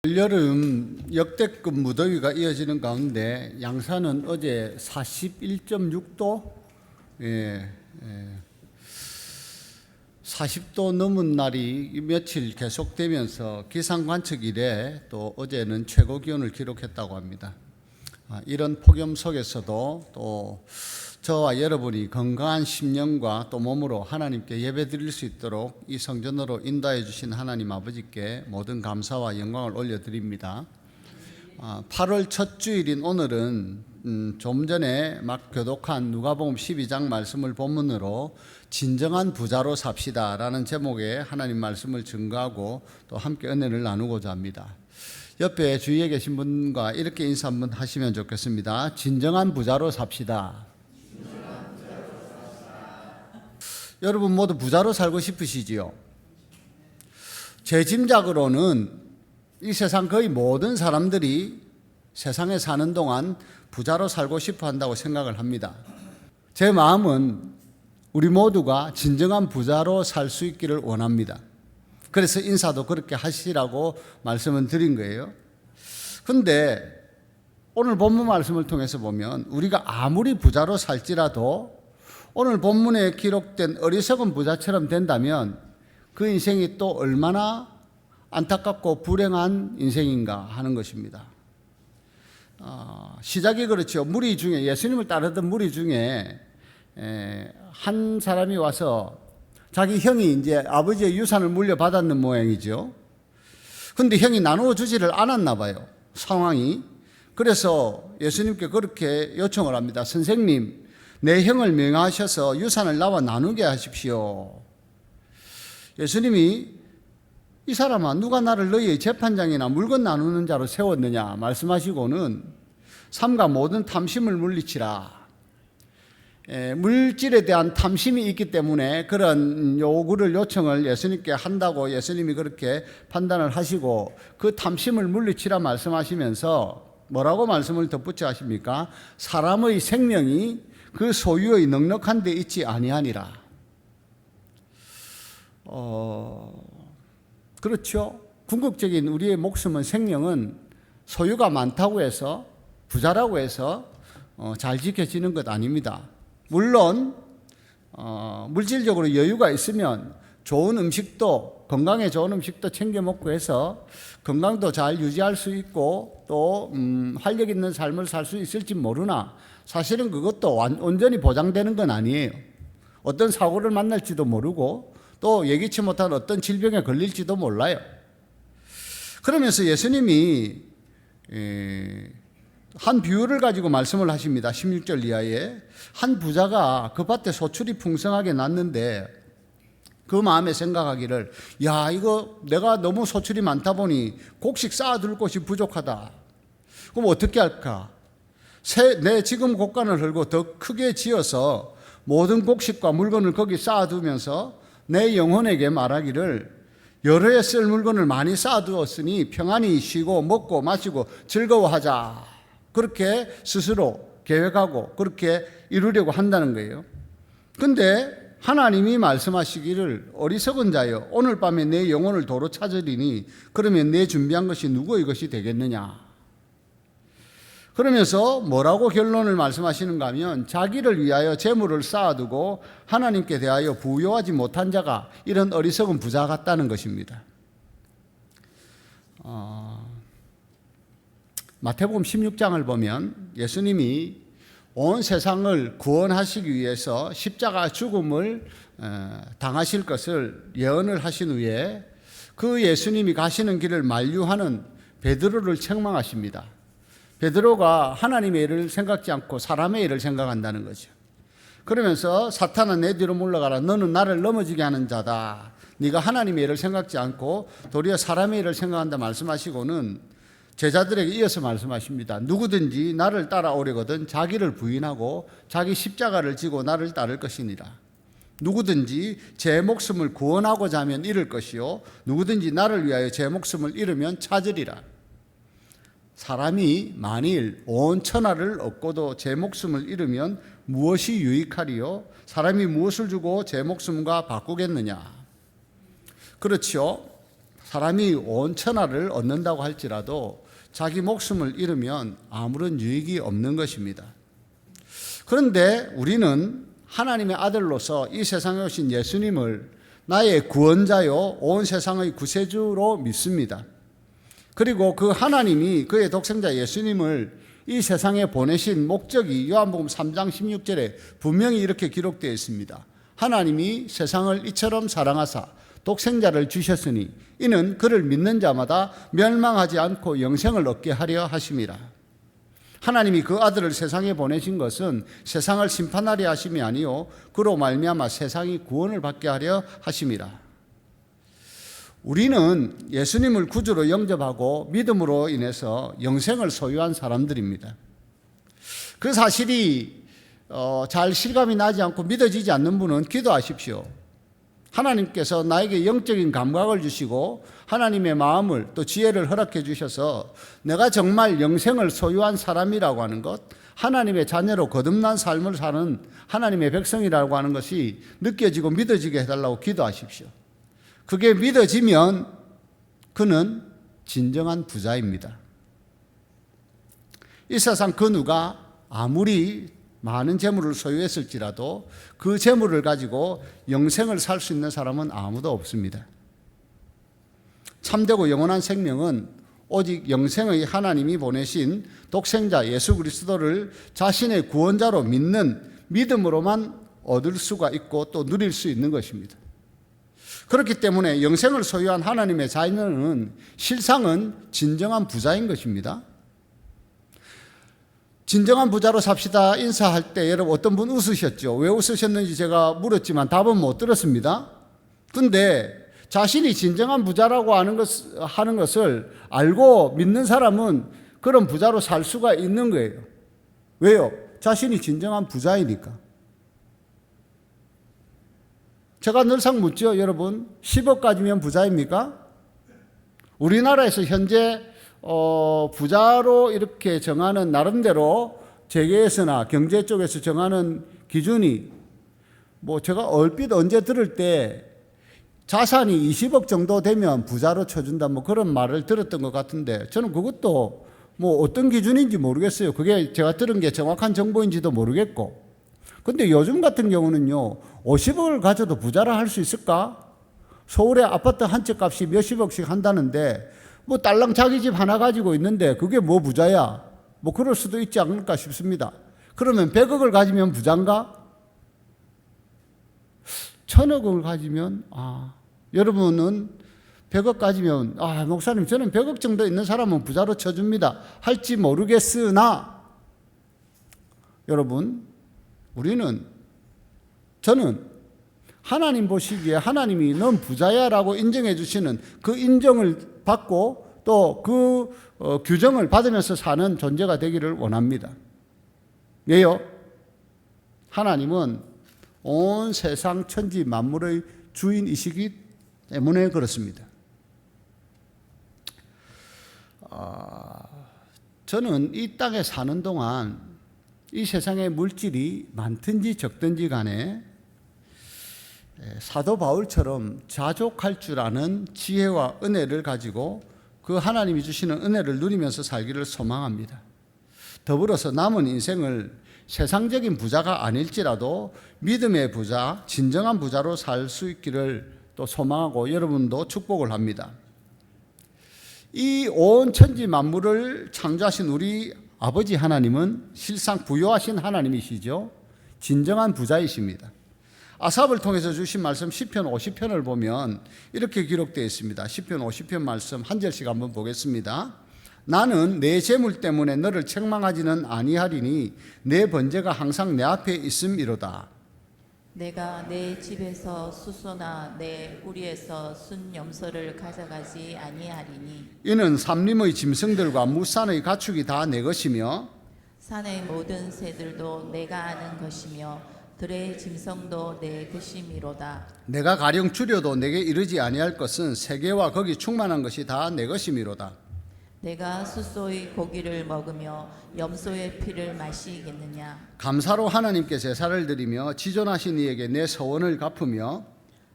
올여름 역대급 무더위가 이어지는 가운데 양산은 어제 41.6도, 40도 넘은 날이 며칠 계속되면서 기상 관측 이래 또 어제는 최고 기온을 기록했다고 합니다. 이런 폭염 속에서도 또 저와 여러분이 건강한 심령과 또 몸으로 하나님께 예배드릴 수 있도록 이 성전으로 인도해 주신 하나님 아버지께 모든 감사와 영광을 올려드립니다. 8월 첫 주일인 오늘은 좀 전에 막 교독한 누가복음 12장 말씀을 본문으로 진정한 부자로 삽시다 라는 제목의 하나님 말씀을 증거하고 또 함께 은혜를 나누고자 합니다. 옆에 주위에 계신 분과 이렇게 인사 한번 하시면 좋겠습니다. 진정한 부자로 삽시다. 여러분 모두 부자로 살고 싶으시지요? 제 짐작으로는 이 세상 거의 모든 사람들이 세상에 사는 동안 부자로 살고 싶어 한다고 생각을 합니다. 제 마음은 우리 모두가 진정한 부자로 살 수 있기를 원합니다. 그래서 인사도 그렇게 하시라고 말씀을 드린 거예요. 근데 오늘 본문 말씀을 통해서 보면 우리가 아무리 부자로 살지라도 오늘 본문에 기록된 어리석은 부자처럼 된다면 그 인생이 또 얼마나 안타깝고 불행한 인생인가 하는 것입니다. 시작이 그렇죠. 무리 중에 예수님을 따르던 무리 중에 한 사람이 와서 자기 형이 이제 아버지의 유산을 물려받았는 모양이죠. 근데 형이 나누어 주지를 않았나 봐요. 상황이. 그래서 예수님께 그렇게 요청을 합니다. 선생님, 내 형을 명하셔서 유산을 나와 나누게 하십시오. 예수님이 이 사람아 누가 나를 너희의 재판장이나 물건 나누는 자로 세웠느냐 말씀하시고는 삼가 모든 탐심을 물리치라. 물질에 대한 탐심이 있기 때문에 그런 요청을 예수님께 한다고 예수님이 그렇게 판단을 하시고 그 탐심을 물리치라 말씀하시면서 뭐라고 말씀을 덧붙여 하십니까? 사람의 생명이 그 소유의 넉넉한 데 있지 아니하니라. 그렇죠. 궁극적인 우리의 목숨은 생명은 소유가 많다고 해서 부자라고 해서 잘 지켜지는 것 아닙니다. 물론 물질적으로 여유가 있으면 좋은 음식도 건강에 좋은 음식도 챙겨 먹고 해서 건강도 잘 유지할 수 있고 또 활력 있는 삶을 살 수 있을지 모르나 사실은 그것도 온전히 보장되는 건 아니에요. 어떤 사고를 만날지도 모르고 또 예기치 못한 어떤 질병에 걸릴지도 몰라요. 그러면서 예수님이 한 비유를 가지고 말씀을 하십니다. 16절 이하에 한 부자가 그 밭에 소출이 풍성하게 났는데 그 마음에 생각하기를 야 이거 내가 너무 소출이 많다 보니 곡식 쌓아둘 곳이 부족하다. 그럼 어떻게 할까? 내 지금 곳간을 헐고 더 크게 지어서 모든 곡식과 물건을 거기 쌓아두면서 내 영혼에게 말하기를 여러 해 쓸 물건을 많이 쌓아두었으니 평안히 쉬고 먹고 마시고 즐거워하자. 그렇게 스스로 계획하고 그렇게 이루려고 한다는 거예요. 근데 하나님이 말씀하시기를 어리석은 자여 오늘 밤에 내 영혼을 도로 찾으리니 그러면 내 준비한 것이 누구의 것이 되겠느냐. 그러면서 뭐라고 결론을 말씀하시는가 하면 자기를 위하여 재물을 쌓아두고 하나님께 대하여 부요하지 못한 자가 이런 어리석은 부자 같다는 것입니다. 마태복음 16장을 보면 예수님이 온 세상을 구원하시기 위해서 십자가 죽음을 당하실 것을 예언을 하신 후에 그 예수님이 가시는 길을 만류하는 베드로를 책망하십니다. 베드로가 하나님의 일을 생각지 않고 사람의 일을 생각한다는 거죠. 그러면서 사탄아 내 뒤로 물러가라. 너는 나를 넘어지게 하는 자다. 네가 하나님의 일을 생각지 않고 도리어 사람의 일을 생각한다 말씀하시고는 제자들에게 이어서 말씀하십니다. 누구든지 나를 따라오려거든 자기를 부인하고 자기 십자가를 지고 나를 따를 것이니라. 누구든지 제 목숨을 구원하고자 하면 잃을 것이요 누구든지 나를 위하여 제 목숨을 잃으면 찾으리라. 사람이 만일 온 천하를 얻고도 제 목숨을 잃으면 무엇이 유익하리요? 사람이 무엇을 주고 제 목숨과 바꾸겠느냐? 그렇죠. 사람이 온 천하를 얻는다고 할지라도 자기 목숨을 잃으면 아무런 유익이 없는 것입니다. 그런데 우리는 하나님의 아들로서 이 세상에 오신 예수님을 나의 구원자요 온 세상의 구세주로 믿습니다. 그리고 그 하나님이 그의 독생자 예수님을 이 세상에 보내신 목적이 요한복음 3장 16절에 분명히 이렇게 기록되어 있습니다. 하나님이 세상을 이처럼 사랑하사 독생자를 주셨으니 이는 그를 믿는 자마다 멸망하지 않고 영생을 얻게 하려 하심이라. 하나님이 그 아들을 세상에 보내신 것은 세상을 심판하려 하심이 아니요 그로 말미암아 세상이 구원을 받게 하려 하심이라. 우리는 예수님을 구주로 영접하고 믿음으로 인해서 영생을 소유한 사람들입니다. 그 사실이 잘 실감이 나지 않고 믿어지지 않는 분은 기도하십시오. 하나님께서 나에게 영적인 감각을 주시고 하나님의 마음을 또 지혜를 허락해 주셔서 내가 정말 영생을 소유한 사람이라고 하는 것, 하나님의 자녀로 거듭난 삶을 사는 하나님의 백성이라고 하는 것이 느껴지고 믿어지게 해달라고 기도하십시오. 그게 믿어지면 그는 진정한 부자입니다. 이 세상 그 누가 아무리 많은 재물을 소유했을지라도 그 재물을 가지고 영생을 살 수 있는 사람은 아무도 없습니다. 참되고 영원한 생명은 오직 영생의 하나님이 보내신 독생자 예수 그리스도를 자신의 구원자로 믿는 믿음으로만 얻을 수가 있고 또 누릴 수 있는 것입니다. 그렇기 때문에 영생을 소유한 하나님의 자녀는 실상은 진정한 부자인 것입니다. 진정한 부자로 삽시다 인사할 때 여러분 어떤 분 웃으셨죠? 왜 웃으셨는지 제가 물었지만 답은 못 들었습니다. 근데 자신이 진정한 부자라고 하는 것을 알고 믿는 사람은 그런 부자로 살 수가 있는 거예요. 왜요? 자신이 진정한 부자이니까. 제가 늘상 묻죠, 여러분. 10억 가지면 부자입니까? 우리나라에서 현재 부자로 이렇게 정하는 나름대로 재계에서나 경제 쪽에서 정하는 기준이 제가 얼핏 언제 들을 때 자산이 20억 정도 되면 부자로 쳐준다 그런 말을 들었던 것 같은데 저는 그것도 어떤 기준인지 모르겠어요. 그게 제가 들은 게 정확한 정보인지도 모르겠고. 근데 요즘 같은 경우는요, 50억을 가져도 부자라 할 수 있을까? 서울의 아파트 한 채 값이 몇십억씩 한다는데 딸랑 자기 집 하나 가지고 있는데 그게 부자야? 그럴 수도 있지 않을까 싶습니다. 그러면 100억을 가지면 부자인가? 1000억을 가지면 여러분은 100억 가지면 목사님 저는 100억 정도 있는 사람은 부자로 쳐줍니다 할지 모르겠으나 여러분 저는 하나님 보시기에 하나님이 넌 부자야 라고 인정해 주시는 그 인정을 받고 또 그 규정을 받으면서 사는 존재가 되기를 원합니다. 왜요? 하나님은 온 세상 천지 만물의 주인이시기 때문에 그렇습니다. 저는 이 땅에 사는 동안 이 세상에 물질이 많든지 적든지 간에 사도 바울처럼 자족할 줄 아는 지혜와 은혜를 가지고 그 하나님이 주시는 은혜를 누리면서 살기를 소망합니다. 더불어서 남은 인생을 세상적인 부자가 아닐지라도 믿음의 부자, 진정한 부자로 살 수 있기를 또 소망하고 여러분도 축복을 합니다. 이 온 천지 만물을 창조하신 우리 아버지 하나님은 실상 부요하신 하나님이시죠. 진정한 부자이십니다. 아삽을 통해서 주신 말씀 시편 50편을 보면 이렇게 기록되어 있습니다. 시편 50편 말씀 한 절씩 한번 보겠습니다. 나는 내 재물 때문에 너를 책망하지는 아니하리니 내 번제가 항상 내 앞에 있음이로다. 내가 내 집에서 수소나 내 우리에서 순 염소를 가져가지 아니하리니 이는 삼림의 짐승들과 무산의 가축이 다 내 것이며 산의 모든 새들도 내가 아는 것이며 들의 짐승도 내 것이미로다. 내가 가령 줄여도 내게 이르지 아니할 것은 세계와 거기 충만한 것이 다 내 것이미로다. 내가 수소의 고기를 먹으며 염소의 피를 마시겠느냐. 감사로 하나님께 제사를 드리며 지존하신 이에게 내 서원을 갚으며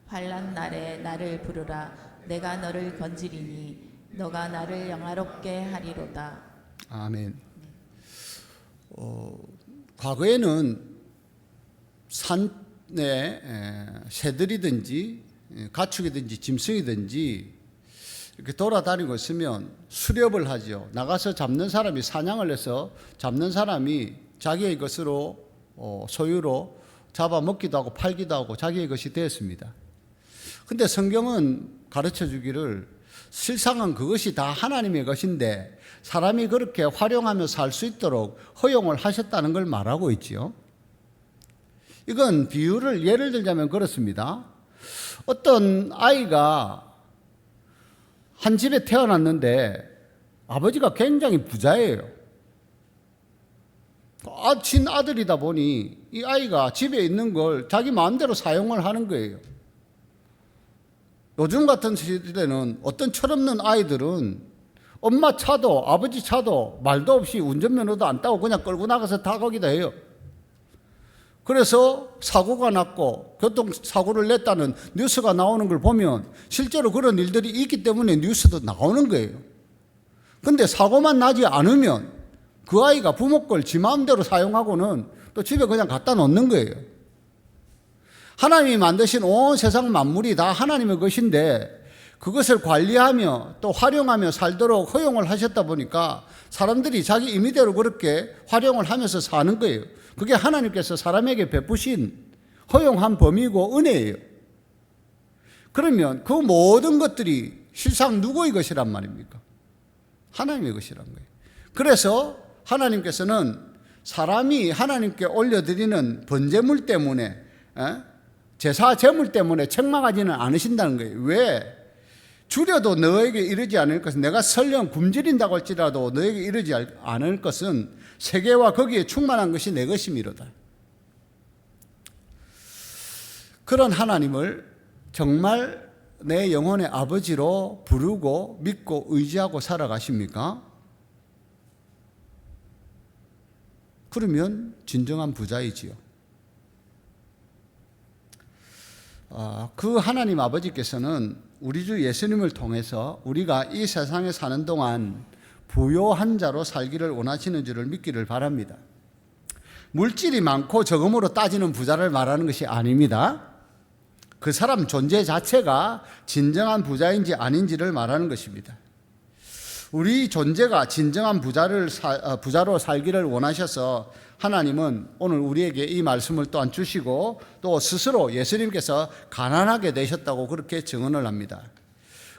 환난 날에 나를 부르라. 내가 너를 건지리니 너가 나를 영화롭게 하리로다. 아멘. 과거에는 산에 새들이든지 가축이든지 짐승이든지 이렇게 돌아다니고 있으면 수렵을 하죠. 나가서 잡는 사람이 사냥을 해서 잡는 사람이 자기의 것으로 소유로 잡아먹기도 하고 팔기도 하고 자기의 것이 되었습니다. 근데 성경은 가르쳐 주기를 실상은 그것이 다 하나님의 것인데 사람이 그렇게 활용하며 살 수 있도록 허용을 하셨다는 걸 말하고 있지요. 이건 비유를 예를 들자면 그렇습니다. 어떤 아이가 한 집에 태어났는데 아버지가 굉장히 부자예요. 친아들이다 보니 이 아이가 집에 있는 걸 자기 마음대로 사용을 하는 거예요. 요즘 같은 시대는 어떤 철없는 아이들은 엄마 차도 아버지 차도 말도 없이 운전면허도 안 따고 그냥 끌고 나가서 다 가기도 해요. 그래서 사고가 났고 교통사고를 냈다는 뉴스가 나오는 걸 보면 실제로 그런 일들이 있기 때문에 뉴스도 나오는 거예요. 근데 사고만 나지 않으면 그 아이가 부모 걸 지 마음대로 사용하고는 또 집에 그냥 갖다 놓는 거예요. 하나님이 만드신 온 세상 만물이 다 하나님의 것인데 그것을 관리하며 또 활용하며 살도록 허용을 하셨다 보니까 사람들이 자기 임의대로 그렇게 활용을 하면서 사는 거예요. 그게 하나님께서 사람에게 베푸신 허용한 범위고 은혜예요. 그러면 그 모든 것들이 실상 누구의 것이란 말입니까? 하나님의 것이란 거예요. 그래서 하나님께서는 사람이 하나님께 올려드리는 번제물 때문에 제사 제물 때문에 책망하지는 않으신다는 거예요. 왜? 줄여도 너에게 이르지 않을 것은 내가 설령 굶주린다고 할지라도 너에게 이르지 않을 것은 세계와 거기에 충만한 것이 내 것임이로다. 그런 하나님을 정말 내 영혼의 아버지로 부르고 믿고 의지하고 살아가십니까? 그러면 진정한 부자이지요. 그 하나님 아버지께서는 우리 주 예수님을 통해서 우리가 이 세상에 사는 동안 부요한 자로 살기를 원하시는 줄을 믿기를 바랍니다. 물질이 많고 적음으로 따지는 부자를 말하는 것이 아닙니다. 그 사람 존재 자체가 진정한 부자인지 아닌지를 말하는 것입니다. 우리 존재가 진정한 부자로 살기를 원하셔서 하나님은 오늘 우리에게 이 말씀을 또한 주시고 또 스스로 예수님께서 가난하게 되셨다고 그렇게 증언을 합니다.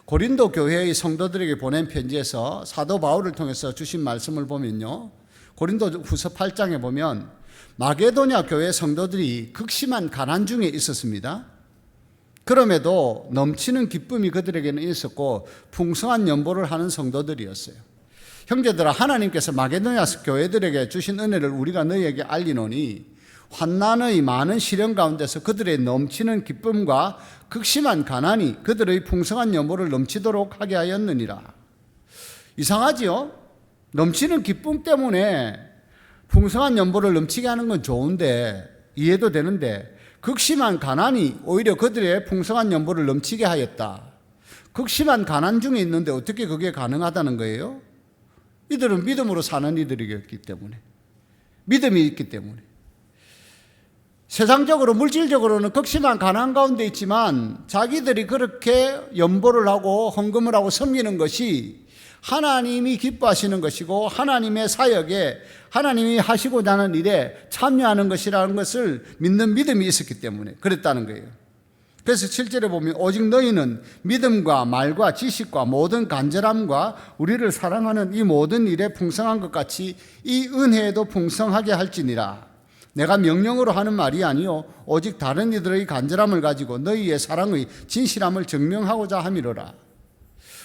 고린도 교회의 성도들에게 보낸 편지에서 사도 바울을 통해서 주신 말씀을 보면요, 고린도 후서 8장에 보면 마게도냐 교회 성도들이 극심한 가난 중에 있었습니다. 그럼에도 넘치는 기쁨이 그들에게는 있었고 풍성한 연보를 하는 성도들이었어요. 형제들아, 하나님께서 마게도냐 교회들에게 주신 은혜를 우리가 너희에게 알리노니 환난의 많은 시련 가운데서 그들의 넘치는 기쁨과 극심한 가난이 그들의 풍성한 연보를 넘치도록 하게 하였느니라. 이상하지요? 넘치는 기쁨 때문에 풍성한 연보를 넘치게 하는 건 좋은데, 이해도 되는데, 극심한 가난이 오히려 그들의 풍성한 연보를 넘치게 하였다. 극심한 가난 중에 있는데 어떻게 그게 가능하다는 거예요? 이들은 믿음으로 사는 이들이었기 때문에, 믿음이 있기 때문에. 세상적으로 물질적으로는 극심한 가난 가운데 있지만 자기들이 그렇게 연보를 하고 헌금을 하고 섬기는 것이 하나님이 기뻐하시는 것이고 하나님의 사역에 하나님이 하시고자 하는 일에 참여하는 것이라는 것을 믿는 믿음이 있었기 때문에 그랬다는 거예요. 그래서 7절에 보면 오직 너희는 믿음과 말과 지식과 모든 간절함과 우리를 사랑하는 이 모든 일에 풍성한 것 같이 이 은혜에도 풍성하게 할지니라. 내가 명령으로 하는 말이 아니요 오직 다른 이들의 간절함을 가지고 너희의 사랑의 진실함을 증명하고자 함이로라.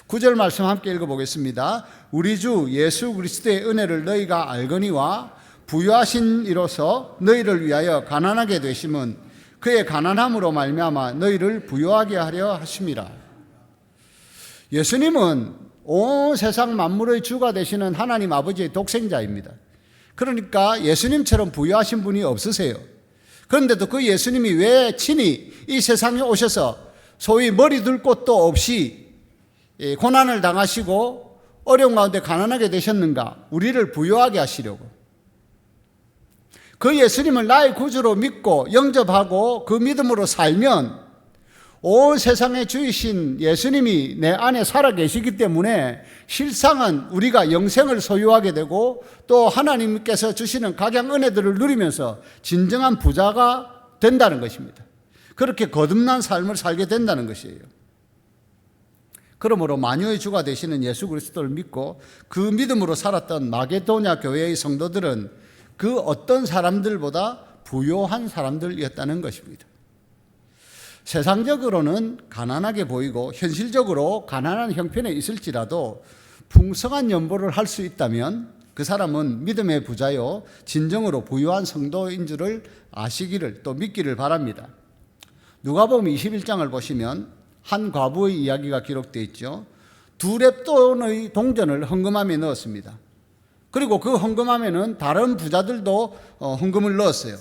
9절 말씀 함께 읽어보겠습니다. 우리 주 예수 그리스도의 은혜를 너희가 알거니와 부유하신 이로서 너희를 위하여 가난하게 되심은 그의 가난함으로 말미암아 너희를 부유하게 하려 하심이라. 예수님은 온 세상 만물의 주가 되시는 하나님 아버지의 독생자입니다. 그러니까 예수님처럼 부유하신 분이 없으세요. 그런데도 그 예수님이 왜 친히 이 세상에 오셔서 소위 머리 둘 곳도 없이 고난을 당하시고 어려운 가운데 가난하게 되셨는가? 우리를 부유하게 하시려고. 그 예수님을 나의 구주로 믿고 영접하고 그 믿음으로 살면 온 세상의 주이신 예수님이 내 안에 살아 계시기 때문에 실상은 우리가 영생을 소유하게 되고 또 하나님께서 주시는 각양 은혜들을 누리면서 진정한 부자가 된다는 것입니다. 그렇게 거듭난 삶을 살게 된다는 것이에요. 그러므로 만유의 주가 되시는 예수 그리스도를 믿고 그 믿음으로 살았던 마게도냐 교회의 성도들은 그 어떤 사람들보다 부요한 사람들이었다는 것입니다. 세상적으로는 가난하게 보이고 현실적으로 가난한 형편에 있을지라도 풍성한 연보를 할 수 있다면 그 사람은 믿음의 부자요 진정으로 부유한 성도인 줄을 아시기를 또 믿기를 바랍니다. 누가복음 21장을 보시면 한 과부의 이야기가 기록되어 있죠. 2렙돈의 동전을 헌금함에 넣었습니다. 그리고 그 헌금함에는 다른 부자들도 헌금을 넣었어요.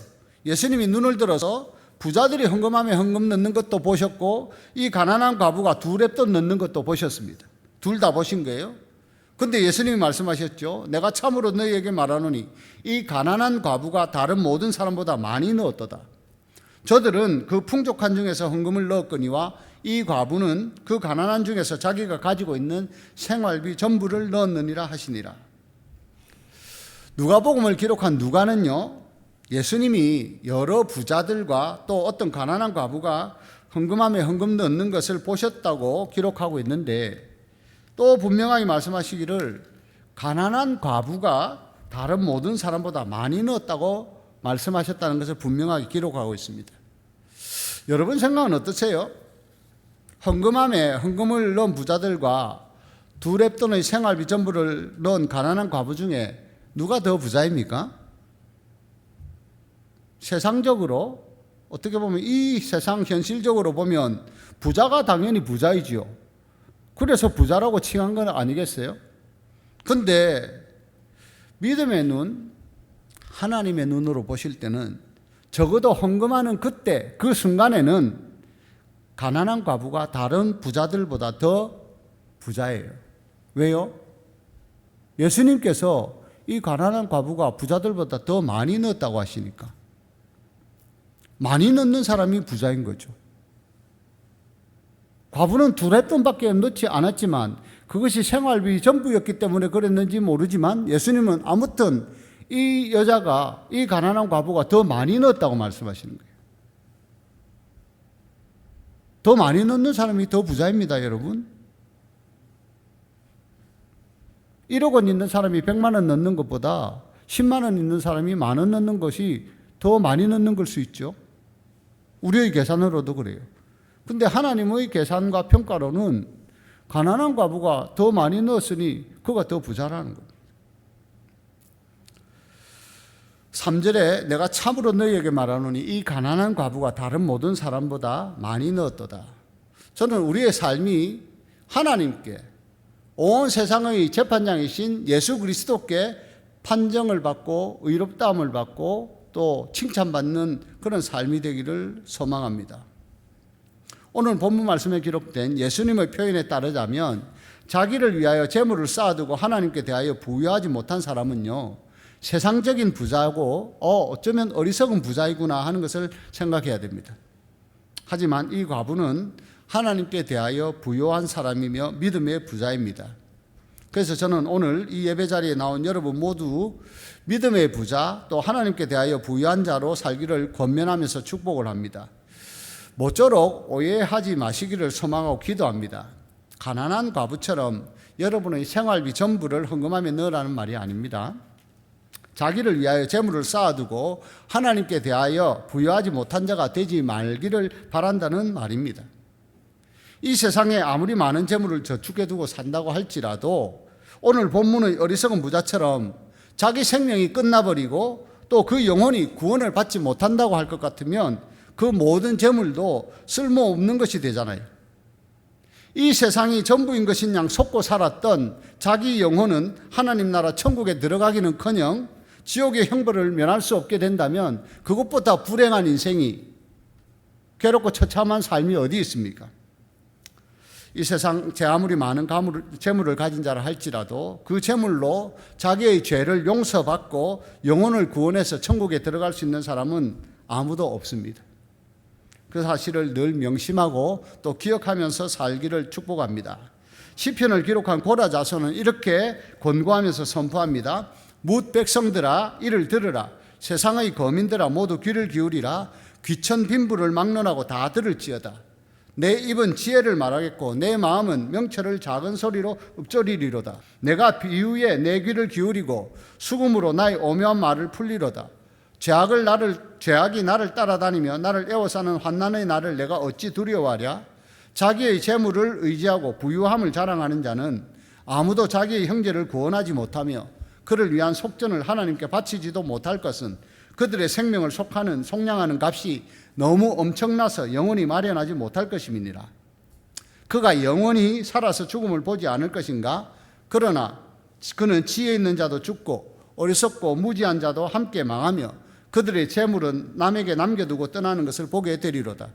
예수님이 눈을 들어서 부자들이 헌금함에 헌금 넣는 것도 보셨고 이 가난한 과부가 2렙돈 넣는 것도 보셨습니다. 둘 다 보신 거예요. 근데 예수님이 말씀하셨죠. 내가 참으로 너희에게 말하노니 이 가난한 과부가 다른 모든 사람보다 많이 넣었도다. 저들은 그 풍족한 중에서 헌금을 넣었거니와 이 과부는 그 가난한 중에서 자기가 가지고 있는 생활비 전부를 넣었느니라 하시니라. 누가복음을 기록한 누가는요, 예수님이 여러 부자들과 또 어떤 가난한 과부가 헌금함에 헌금 넣는 것을 보셨다고 기록하고 있는데 또 분명하게 말씀하시기를 가난한 과부가 다른 모든 사람보다 많이 넣었다고 말씀하셨다는 것을 분명하게 기록하고 있습니다. 여러분 생각은 어떠세요? 헌금함에 헌금을 넣은 부자들과 2렙돈의 생활비 전부를 넣은 가난한 과부 중에 누가 더 부자입니까? 세상적으로 어떻게 보면 이 세상 현실적으로 보면 부자가 당연히 부자이지요. 그래서 부자라고 칭한 건 아니겠어요? 근데 믿음의 눈, 하나님의 눈으로 보실 때는 적어도 헌금하는 그때 그 순간에는 가난한 과부가 다른 부자들보다 더 부자예요. 왜요? 예수님께서 이 가난한 과부가 부자들보다 더 많이 넣었다고 하시니까 많이 넣는 사람이 부자인 거죠. 과부는 2렙돈밖에 넣지 않았지만 그것이 생활비 전부였기 때문에 그랬는지 모르지만 예수님은 아무튼 이 여자가 이 가난한 과부가 더 많이 넣었다고 말씀하시는 거예요. 더 많이 넣는 사람이 더 부자입니다, 여러분. 1억 원 있는 사람이 100만 원 넣는 것보다 10만 원 있는 사람이 10,000원 넣는 것이 더 많이 넣는 걸 수 있죠. 우리의 계산으로도 그래요. 근데 하나님의 계산과 평가로는 가난한 과부가 더 많이 넣었으니 그가 더 부자라는 겁니다. 3절에 내가 참으로 너희에게 말하노니 이 가난한 과부가 다른 모든 사람보다 많이 넣었도다. 저는 우리의 삶이 하나님께 온 세상의 재판장이신 예수 그리스도께 판정을 받고 의롭다함을 받고 또 칭찬받는 그런 삶이 되기를 소망합니다. 오늘 본문 말씀에 기록된 예수님의 표현에 따르자면 자기를 위하여 재물을 쌓아두고 하나님께 대하여 부유하지 못한 사람은요, 세상적인 부자고 어쩌면 어리석은 부자이구나 하는 것을 생각해야 됩니다. 하지만 이 과부는 하나님께 대하여 부유한 사람이며 믿음의 부자입니다. 그래서 저는 오늘 이 예배 자리에 나온 여러분 모두 믿음의 부자 또 하나님께 대하여 부유한 자로 살기를 권면하면서 축복을 합니다. 모쪼록 오해하지 마시기를 소망하고 기도합니다. 가난한 과부처럼 여러분의 생활비 전부를 헌금함에 넣으라는 말이 아닙니다. 자기를 위하여 재물을 쌓아두고 하나님께 대하여 부유하지 못한 자가 되지 말기를 바란다는 말입니다. 이 세상에 아무리 많은 재물을 저축해두고 산다고 할지라도 오늘 본문의 어리석은 부자처럼 자기 생명이 끝나버리고 또 그 영혼이 구원을 받지 못한다고 할 것 같으면 그 모든 재물도 쓸모없는 것이 되잖아요. 이 세상이 전부인 것인 양 속고 살았던 자기 영혼은 하나님 나라 천국에 들어가기는커녕 지옥의 형벌을 면할 수 없게 된다면 그것보다 불행한 인생이 괴롭고 처참한 삶이 어디 있습니까? 이 세상 제 아무리 많은 재물을 가진 자라 할지라도 그 재물로 자기의 죄를 용서받고 영혼을 구원해서 천국에 들어갈 수 있는 사람은 아무도 없습니다. 그 사실을 늘 명심하고 또 기억하면서 살기를 축복합니다. 시편을 기록한 고라 자손은 이렇게 권고하면서 선포합니다. 뭇 백성들아 이를 들으라. 세상의 거민들아 모두 귀를 기울이라. 귀천 빈부를 막론하고 다 들을지어다. 내 입은 지혜를 말하겠고 내 마음은 명철을 작은 소리로 읊조리리로다. 내가 비유에 내 귀를 기울이고 수금으로 나의 오묘한 말을 풀리로다. 죄악이 나를 따라다니며 나를 에워싸는 환난의 날을 내가 어찌 두려워하랴. 자기의 재물을 의지하고 부유함을 자랑하는 자는 아무도 자기의 형제를 구원하지 못하며 그를 위한 속전을 하나님께 바치지도 못할 것은 그들의 생명을 속량하는 값이 너무 엄청나서 영원히 마련하지 못할 것임이니라. 그가 영원히 살아서 죽음을 보지 않을 것인가? 그러나 그는 지혜 있는 자도 죽고 어리석고 무지한 자도 함께 망하며 그들의 재물은 남에게 남겨두고 떠나는 것을 보게 되리로다.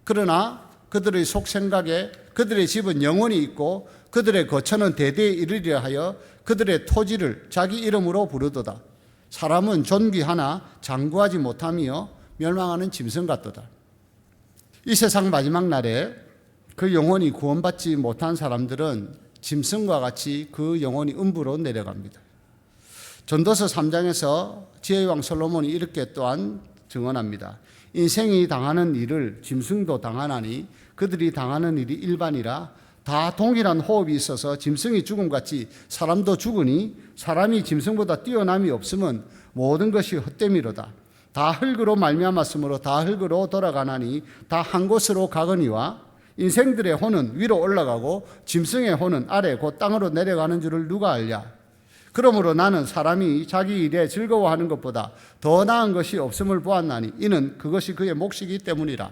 그러나 그들의 속생각에 그들의 집은 영원히 있고 그들의 거처는 대대에 이르리라 하여 그들의 토지를 자기 이름으로 부르도다. 사람은 존귀하나 장구하지 못하며 멸망하는 짐승 같도다. 이 세상 마지막 날에 그 영혼이 구원받지 못한 사람들은 짐승과 같이 그 영혼이 음부로 내려갑니다. 전도서 3장에서 지혜의 왕 솔로몬이 이렇게 또한 증언합니다. 인생이 당하는 일을 짐승도 당하나니 그들이 당하는 일이 일반이라. 다 동일한 호흡이 있어서 짐승이 죽음같이 사람도 죽으니 사람이 짐승보다 뛰어남이 없으면 모든 것이 헛됨이로다. 다 흙으로 말미암았으므로 다 흙으로 돌아가나니 다 한 곳으로 가거니와 인생들의 혼은 위로 올라가고 짐승의 혼은 아래 곧 땅으로 내려가는 줄을 누가 알랴. 그러므로 나는 사람이 자기 일에 즐거워하는 것보다 더 나은 것이 없음을 보았나니 이는 그것이 그의 몫이기 때문이라.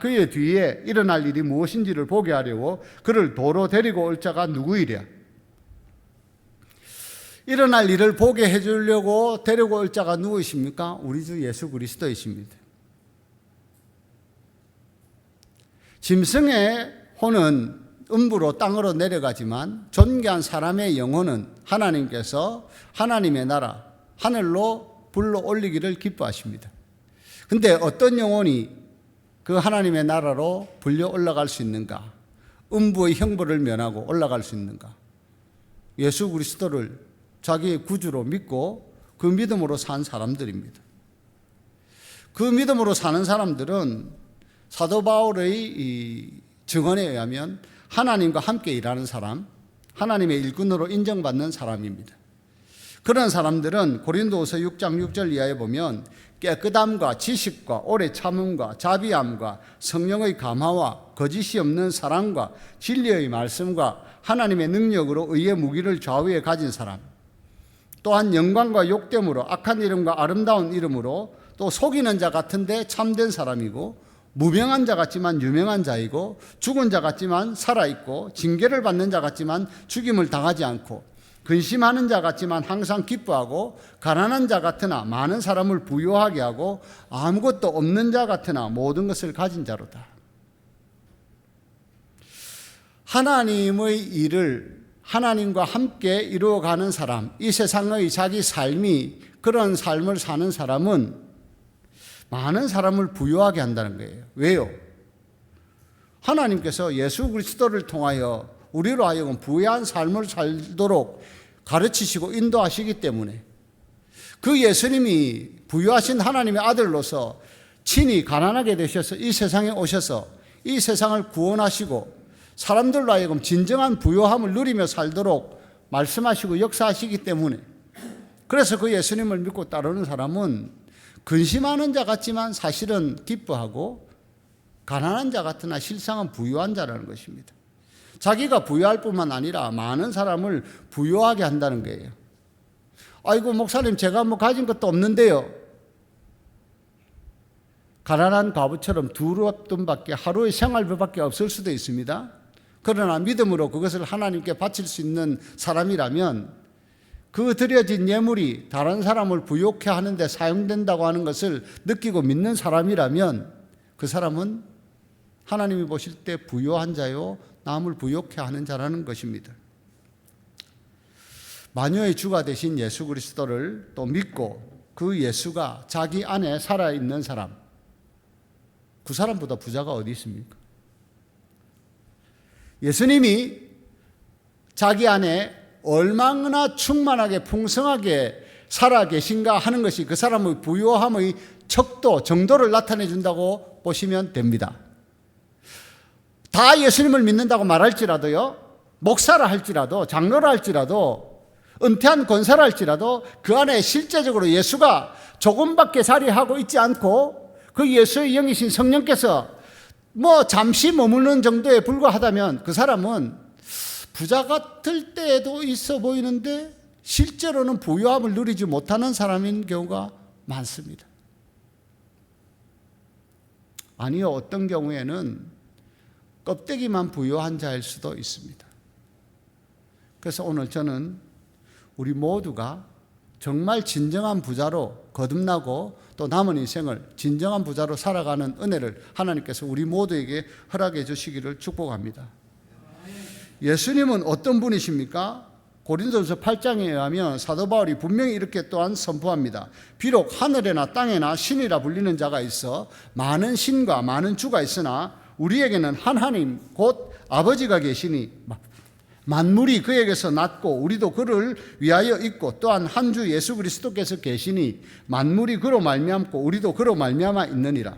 그의 뒤에 일어날 일이 무엇인지를 보게 하려고 그를 도로 데리고 올 자가 누구이랴. 일어날 일을 보게 해주려고 데리고 올 자가 누구이십니까? 우리 주 예수 그리스도이십니다. 짐승의 혼은 음부로 땅으로 내려가지만 존귀한 사람의 영혼은 하나님께서 하나님의 나라 하늘로 불러 올리기를 기뻐하십니다. 그런데 어떤 영혼이 그 하나님의 나라로 불려 올라갈 수 있는가? 음부의 형벌을 면하고 올라갈 수 있는가? 예수 그리스도를 자기의 구주로 믿고 그 믿음으로 산 사람들입니다. 그 믿음으로 사는 사람들은 사도 바울의 이 증언에 의하면 하나님과 함께 일하는 사람, 하나님의 일꾼으로 인정받는 사람입니다. 그런 사람들은 고린도후서 6장 6절 이하에 보면 깨끗함과 지식과 오래 참음과 자비함과 성령의 감화와 거짓이 없는 사랑과 진리의 말씀과 하나님의 능력으로 의의 무기를 좌우에 가진 사람, 또한 영광과 욕됨으로 악한 이름과 아름다운 이름으로 또 속이는 자 같은데 참된 사람이고 무명한 자 같지만 유명한 자이고 죽은 자 같지만 살아있고 징계를 받는 자 같지만 죽임을 당하지 않고 근심하는 자 같지만 항상 기뻐하고 가난한 자 같으나 많은 사람을 부유하게 하고 아무것도 없는 자 같으나 모든 것을 가진 자로다. 하나님의 일을 하나님과 함께 이루어가는 사람, 이 세상의 자기 삶이 그런 삶을 사는 사람은 많은 사람을 부유하게 한다는 거예요. 왜요? 하나님께서 예수 그리스도를 통하여 우리로 하여금 부유한 삶을 살도록 가르치시고 인도하시기 때문에 그 예수님이 부유하신 하나님의 아들로서 친히 가난하게 되셔서 이 세상에 오셔서 이 세상을 구원하시고 사람들로 하여금 진정한 부유함을 누리며 살도록 말씀하시고 역사하시기 때문에 그래서 그 예수님을 믿고 따르는 사람은 근심하는 자 같지만 사실은 기뻐하고 가난한 자 같으나 실상은 부유한 자라는 것입니다. 자기가 부유할 뿐만 아니라 많은 사람을 부유하게 한다는 거예요. 아이고 목사님 제가 뭐 가진 것도 없는데요. 가난한 과부처럼 두루돈밖에 하루의 생활비밖에 없을 수도 있습니다. 그러나 믿음으로 그것을 하나님께 바칠 수 있는 사람이라면 그 드려진 예물이 다른 사람을 부욕해 하는데 사용된다고 하는 것을 느끼고 믿는 사람이라면 그 사람은 하나님이 보실 때 부유한 자요 남을 부욕해 하는 자라는 것입니다. 만유의 주가 되신 예수 그리스도를 또 믿고 그 예수가 자기 안에 살아있는 사람, 그 사람보다 부자가 어디 있습니까? 예수님이 자기 안에 얼마나 충만하게 풍성하게 살아계신가 하는 것이 그 사람의 부요함의 척도, 정도를 나타내 준다고 보시면 됩니다. 다 예수님을 믿는다고 말할지라도요, 목사라 할지라도, 장로라 할지라도, 은퇴한 권사라 할지라도 그 안에 실제적으로 예수가 조금밖에 자리하고 있지 않고 그 예수의 영이신 성령께서 잠시 머무는 정도에 불과하다면 그 사람은 부자 같을 때에도 있어 보이는데 실제로는 부유함을 누리지 못하는 사람인 경우가 많습니다. 아니요, 어떤 경우에는 껍데기만 부유한 자일 수도 있습니다. 그래서 오늘 저는 우리 모두가 정말 진정한 부자로 거듭나고 또 남은 인생을 진정한 부자로 살아가는 은혜를 하나님께서 우리 모두에게 허락해 주시기를 축복합니다. 예수님은 어떤 분이십니까? 고린도전서 8장에 의하면 사도 바울이 분명히 이렇게 또한 선포합니다. 비록 하늘에나 땅에나 신이라 불리는 자가 있어 많은 신과 많은 주가 있으나 우리에게는 한 하나님 곧 아버지가 계시니 만물이 그에게서 났고 우리도 그를 위하여 있고 또한 한 주 예수 그리스도께서 계시니 만물이 그로 말미암고 우리도 그로 말미암아 있느니라.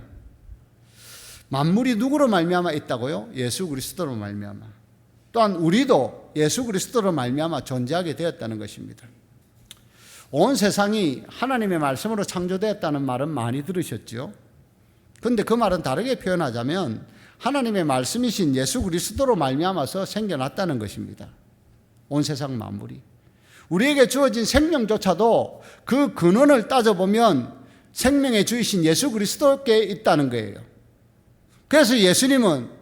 만물이 누구로 말미암아 있다고요? 예수 그리스도로 말미암아. 또한 우리도 예수 그리스도로 말미암아 존재하게 되었다는 것입니다. 온 세상이 하나님의 말씀으로 창조되었다는 말은 많이 들으셨죠? 그런데 그 말은 다르게 표현하자면 하나님의 말씀이신 예수 그리스도로 말미암아서 생겨났다는 것입니다. 온 세상 만물이. 우리에게 주어진 생명조차도 그 근원을 따져보면 생명의 주이신 예수 그리스도께 있다는 거예요. 그래서 예수님은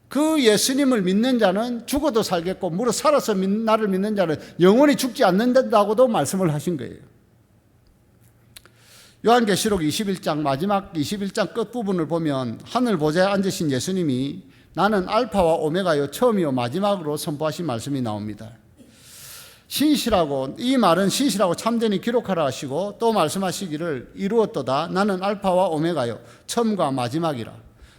그 예수님을 믿는 자는 죽어도 살겠고 무릇 살아서 나를 믿는 자는 영원히 죽지 않는다고도 말씀을 하신 거예요. 요한계시록 21장 마지막 21장 끝부분을 보면 하늘 보좌에 앉으신 예수님이 나는 알파와 오메가요 처음이요 마지막으로 선포하신 말씀이 나옵니다. 신실하고 이 말은 신실하고 참되니 기록하라 하시고 또 말씀하시기를 이루었도다 나는 알파와 오메가요 처음과 마지막이라.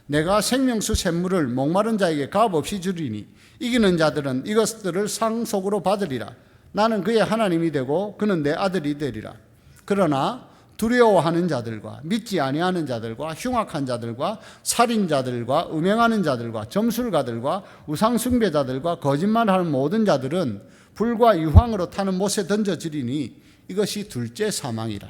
내가 생명수 샘물을 목마른 자에게 값없이 주리니 이기는 자들은 이것들을 상속으로 받으리라. 나는 그의 하나님이 되고 그는 내 아들이 되리라. 그러나 두려워하는 자들과 믿지 아니하는 자들과 흉악한 자들과 살인자들과 음행하는 자들과 점술가들과 우상숭배자들과 거짓말하는 모든 자들은 불과 유황으로 타는 못에 던져지리니 이것이 둘째 사망이라.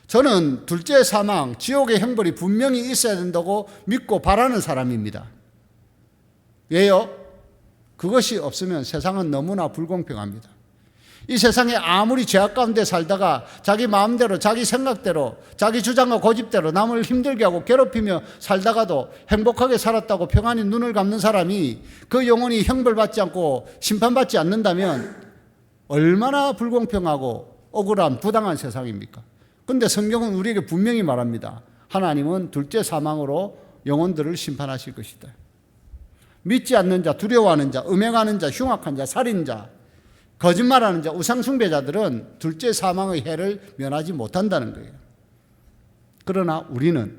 저는 둘째 사망, 지옥의 형벌이 분명히 있어야 된다고 믿고 바라는 사람입니다. 왜요? 그것이 없으면 세상은 너무나 불공평합니다. 이 세상에 아무리 죄악 가운데 살다가 자기 마음대로 자기 생각대로 자기 주장과 고집대로 남을 힘들게 하고 괴롭히며 살다가도 행복하게 살았다고 평안히 눈을 감는 사람이 그 영혼이 형벌받지 않고 심판받지 않는다면 얼마나 불공평하고 억울한 부당한 세상입니까? 그런데 성경은 우리에게 분명히 말합니다. 하나님은 둘째 사망으로 영혼들을 심판하실 것이다. 믿지 않는 자, 두려워하는 자, 음행하는 자, 흉악한 자, 살인자, 거짓말하는 자, 우상숭배자들은 둘째 사망의 해를 면하지 못한다는 거예요. 그러나 우리는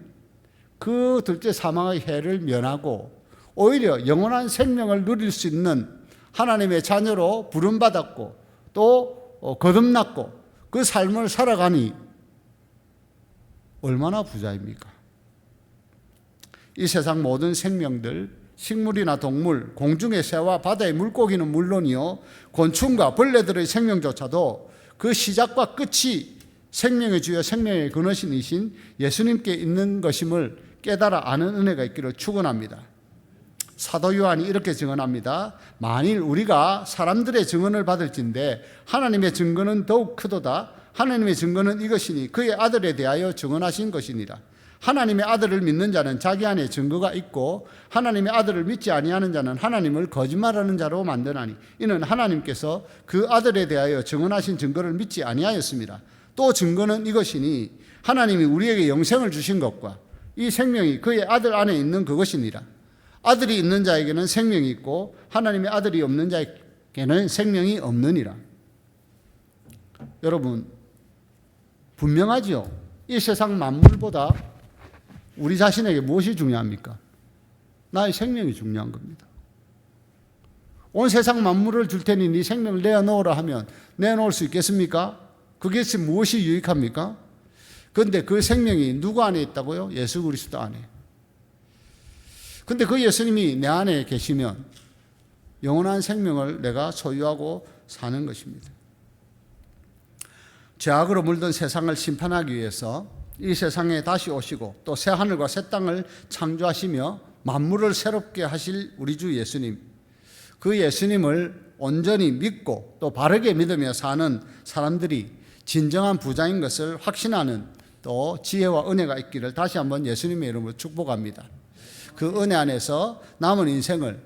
그 둘째 사망의 해를 면하고 오히려 영원한 생명을 누릴 수 있는 하나님의 자녀로 부름받았고 또 거듭났고 그 삶을 살아가니 얼마나 부자입니까? 이 세상 모든 생명들, 식물이나 동물, 공중의 새와 바다의 물고기는 물론이요 곤충과 벌레들의 생명조차도 그 시작과 끝이 생명의 주여 생명의 근원이신 예수님께 있는 것임을 깨달아 아는 은혜가 있기를 축원합니다. 사도 요한이 이렇게 증언합니다. 만일 우리가 사람들의 증언을 받을진대 하나님의 증거는 더욱 크도다. 하나님의 증거는 이것이니 그의 아들에 대하여 증언하신 것이니라. 하나님의 아들을 믿는 자는 자기 안에 증거가 있고 하나님의 아들을 믿지 아니하는 자는 하나님을 거짓말하는 자로 만드나니 이는 하나님께서 그 아들에 대하여 증언하신 증거를 믿지 아니하였습니다. 또 증거는 이것이니 하나님이 우리에게 영생을 주신 것과 이 생명이 그의 아들 안에 있는 그것이니라. 아들이 있는 자에게는 생명이 있고 하나님의 아들이 없는 자에게는 생명이 없느니라. 여러분, 분명하지요. 이 세상 만물보다 우리 자신에게 무엇이 중요합니까? 나의 생명이 중요한 겁니다. 온 세상 만물을 줄 테니 네 생명을 내어놓으라 하면 내놓을 수 있겠습니까? 그게 무엇이 유익합니까? 그런데 그 생명이 누구 안에 있다고요? 예수 그리스도 안에. 근데 그 예수님이 내 안에 계시면 영원한 생명을 내가 소유하고 사는 것입니다. 죄악으로 물든 세상을 심판하기 위해서 이 세상에 다시 오시고 또 새 하늘과 새 땅을 창조하시며 만물을 새롭게 하실 우리 주 예수님, 그 예수님을 온전히 믿고 또 바르게 믿으며 사는 사람들이 진정한 부자인 것을 확신하는 또 지혜와 은혜가 있기를 다시 한번 예수님의 이름으로 축복합니다. 그 은혜 안에서 남은 인생을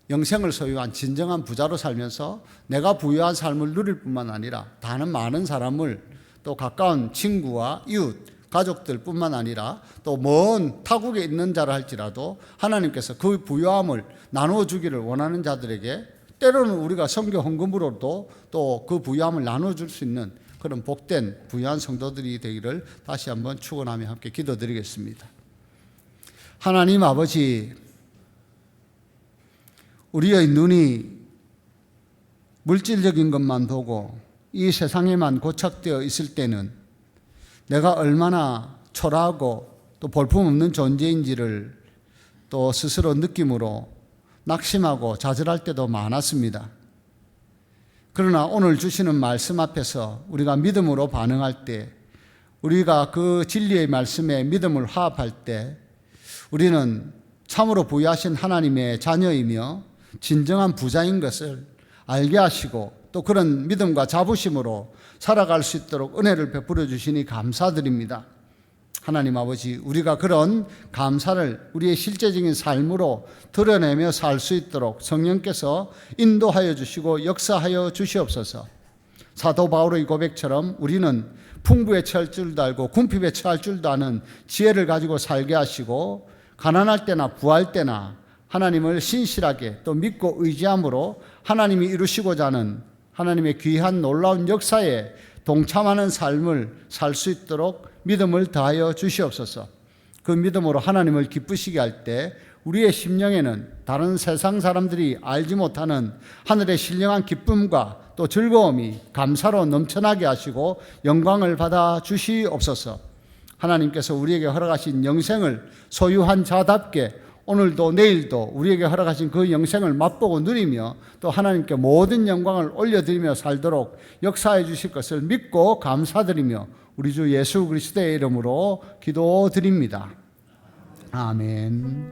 영생을 소유한 진정한 부자로 살면서 내가 부유한 삶을 누릴 뿐만 아니라 다른 많은 사람을 또 가까운 친구와 이웃, 가족들 뿐만 아니라 또 먼 타국에 있는 자라 할지라도 하나님께서 그 부유함을 나누어 주기를 원하는 자들에게 때로는 우리가 선교 헌금으로도 또 그 부유함을 나누어 줄 수 있는 그런 복된 부유한 성도들이 되기를 다시 한번 축원하며 함께 기도드리겠습니다. 하나님 아버지, 우리의 눈이 물질적인 것만 보고 이 세상에만 고착되어 있을 때는 내가 얼마나 초라하고 또 볼품없는 존재인지를 또 스스로 느낌으로 낙심하고 좌절할 때도 많았습니다. 그러나 오늘 주시는 말씀 앞에서 우리가 믿음으로 반응할 때, 우리가 그 진리의 말씀에 믿음을 화합할 때 우리는 참으로 부유하신 하나님의 자녀이며 진정한 부자인 것을 알게 하시고 또 그런 믿음과 자부심으로 살아갈 수 있도록 은혜를 베풀어 주시니 감사드립니다. 하나님 아버지, 우리가 그런 감사를 우리의 실제적인 삶으로 드러내며 살 수 있도록 성령께서 인도하여 주시고 역사하여 주시옵소서. 사도 바울의 고백처럼 우리는 풍부에 처할 줄도 알고 궁핍에 처할 줄도 아는 지혜를 가지고 살게 하시고 가난할 때나 부할 때나 하나님을 신실하게 또 믿고 의지함으로 하나님이 이루시고자 하는 하나님의 귀한 놀라운 역사에 동참하는 삶을 살 수 있도록 믿음을 다하여 주시옵소서. 그 믿음으로 하나님을 기쁘시게 할 때 우리의 심령에는 다른 세상 사람들이 알지 못하는 하늘의 신령한 기쁨과 또 즐거움이 감사로 넘쳐나게 하시고 영광을 받아 주시옵소서. 하나님께서 우리에게 허락하신 영생을 소유한 자답게 오늘도 내일도 우리에게 허락하신 그 영생을 맛보고 누리며 또 하나님께 모든 영광을 올려드리며 살도록 역사해 주실 것을 믿고 감사드리며 우리 주 예수 그리스도의 이름으로 기도드립니다. 아멘.